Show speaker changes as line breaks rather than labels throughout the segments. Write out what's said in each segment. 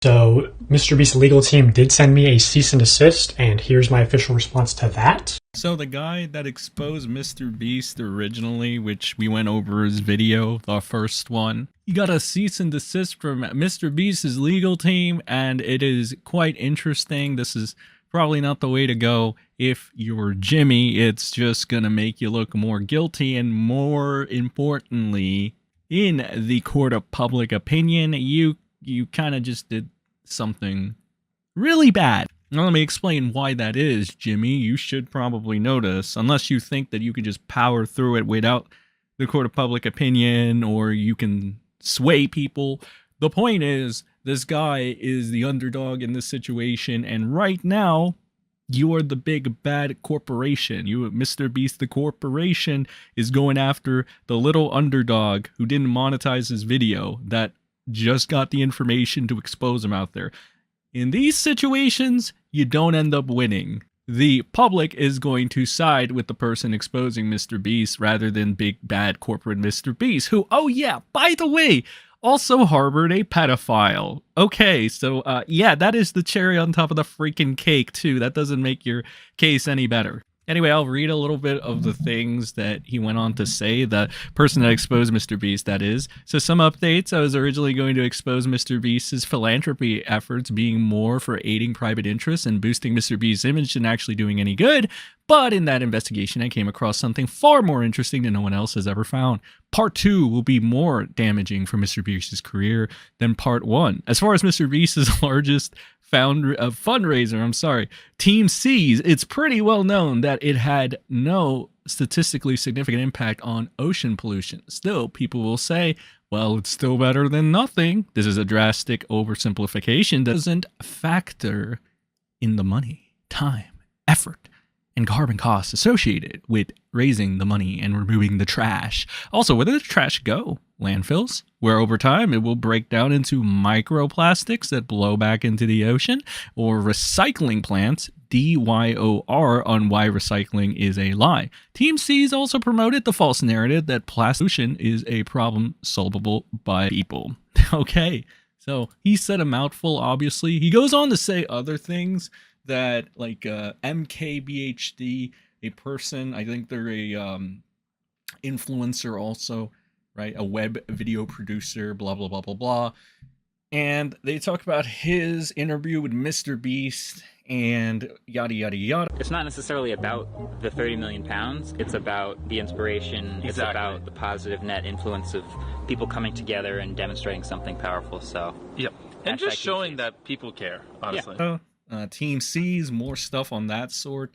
So, MrBeast's legal team did send me a cease and desist, and here's my official response to that.
So the guy that exposed MrBeast originally, which we went over his video, the first one, he got a cease and desist from MrBeast's legal team, and it is quite interesting. This is probably not the way to go. If you're Jimmy, it's just gonna make you look more guilty, and more importantly, in the court of public opinion, you kind of just did something really bad. Now, let me explain why that is, Jimmy. You should probably notice, unless you think that you can just power through it without the court of public opinion, or you can sway people. The point is, this guy is the underdog in this situation, and right now, you are the big bad corporation. You, MrBeast, the corporation, is going after the little underdog who didn't monetize his video, that just got the information to expose him out there. In these situations, you don't end up winning. The public is going to side with the person exposing MrBeast rather than big bad corporate MrBeast, who, oh yeah, by the way, also harbored a pedophile. Okay, so yeah, that is the cherry on top of the freaking cake too. That doesn't make your case any better. Anyway, I'll read a little bit of the things that he went on to say, the person that exposed MrBeast, that is. So some updates: I was originally going to expose MrBeast's philanthropy efforts being more for aiding private interests and boosting MrBeast's image than actually doing any good. But in that investigation, I came across something far more interesting that no one else has ever found. Part 2 will be more damaging for MrBeast's career than Part 1. As far as MrBeast's largest fundraiser, Team C's, it's pretty well known that it had no statistically significant impact on ocean pollution. Still, people will say, well, it's still better than nothing. This is a drastic oversimplification that doesn't factor in the money, time, effort, and carbon costs associated with raising the money and removing the trash. Also, where did the trash go? Landfills, where over time it will break down into microplastics that blow back into the ocean, or recycling plants, DYOR, on why recycling is a lie. Team C's also promoted the false narrative that plastic pollution is a problem solvable by people. Okay, so he said a mouthful, obviously. He goes on to say other things that, like MKBHD, a person, I think they're a influencer also, right? A web video producer, blah, blah, blah, blah, blah. And they talk about his interview with MrBeast and yada, yada, yada.
It's not necessarily about the 30 million pounds. It's about the inspiration. Exactly. It's about the positive net influence of people coming together and demonstrating something powerful. So,
yep. And just showing that people care, honestly.
Yeah. Team C's, more stuff on that sort.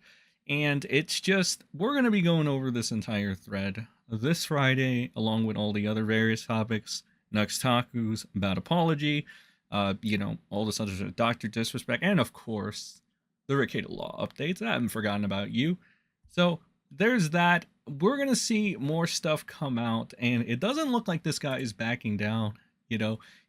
And it's just, we're going to be going over this entire thread this Friday, along with all the other various topics. Nuxtaku's about apology, all this other Dr. Disrespect, and of course, the Ricada Law updates. I haven't forgotten about you. So there's that. We're going to see more stuff come out, and it doesn't look like this guy is backing down.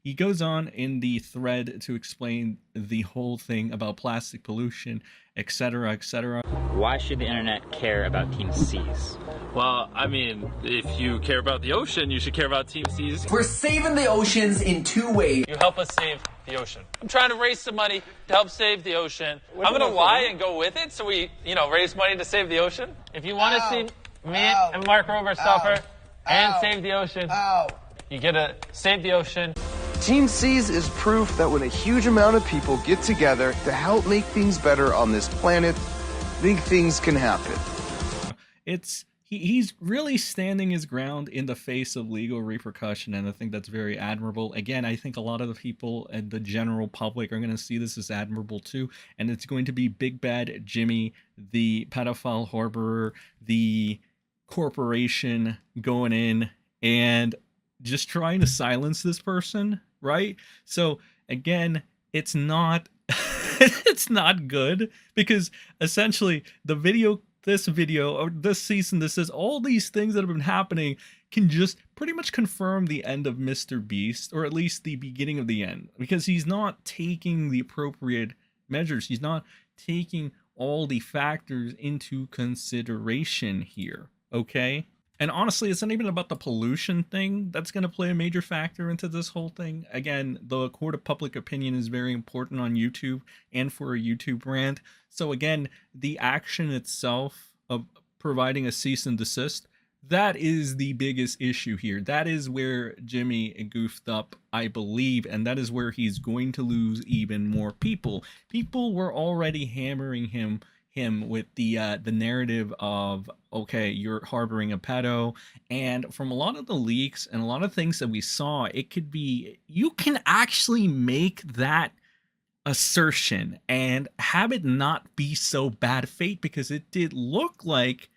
He goes on in the thread to explain the whole thing about plastic pollution, etc., etc.
Why should the internet care about Team C's?
Well, I mean, if you care about the ocean, you should care about Team C's.
We're saving the oceans in 2 ways.
You help us save the ocean. I'm trying to raise some money to help save the ocean. I'm going to lie and go with it so we, raise money to save the ocean. If you want to see me and Mark Rober suffer and save the ocean, you get to save the ocean.
Team C's is proof that when a huge amount of people get together to help make things better on this planet, big things can happen.
He's really standing his ground in the face of legal repercussion, and I think that's very admirable. Again, I think a lot of the people and the general public are going to see this as admirable too, and it's going to be Big Bad Jimmy, the pedophile harborer, the corporation going in and just trying to silence this person, right? So again, it's not it's not good, because essentially this video or this season, this is all these things that have been happening can just pretty much confirm the end of MrBeast, or at least the beginning of the end, because he's not taking the appropriate measures. He's not taking all the factors into consideration here, okay? And honestly, it's not even about the pollution thing that's going to play a major factor into this whole thing. Again, the court of public opinion is very important on YouTube and for a YouTube brand. So again, the action itself of providing a cease and desist, that is the biggest issue here. That is where Jimmy goofed up, I believe, and that is where he's going to lose even more people. People were already hammering him with the narrative of, okay, you're harboring a pedo, and from a lot of the leaks and a lot of things that we saw, it could be, you can actually make that assertion and have it not be so bad fate, because it did look like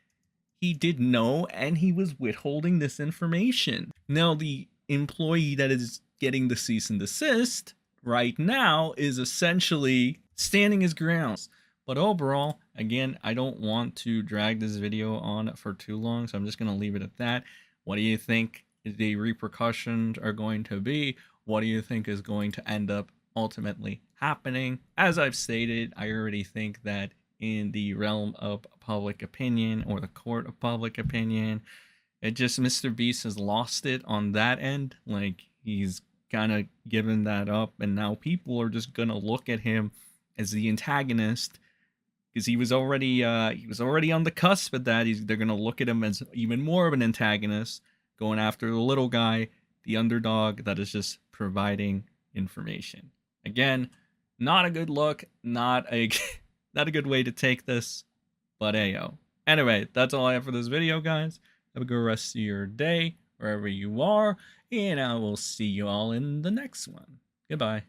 he did know and he was withholding this information. Now, the employee that is getting the cease and desist right now is essentially standing his grounds. But overall, again, I don't want to drag this video on for too long, so I'm just going to leave it at that. What do you think the repercussions are going to be? What do you think is going to end up ultimately happening? As I've stated, I already think that in the realm of public opinion, or the court of public opinion, it just, MrBeast has lost it on that end. Like, he's kind of given that up, and now people are just gonna look at him as the antagonist, because he was already on the cusp of that. They're gonna look at him as even more of an antagonist, going after the little guy, the underdog that is just providing information. Again, not a good look, not a good way to take this, but ayo. Anyway, that's all I have for this video, guys. Have a good rest of your day, wherever you are, and I will see you all in the next one. Goodbye.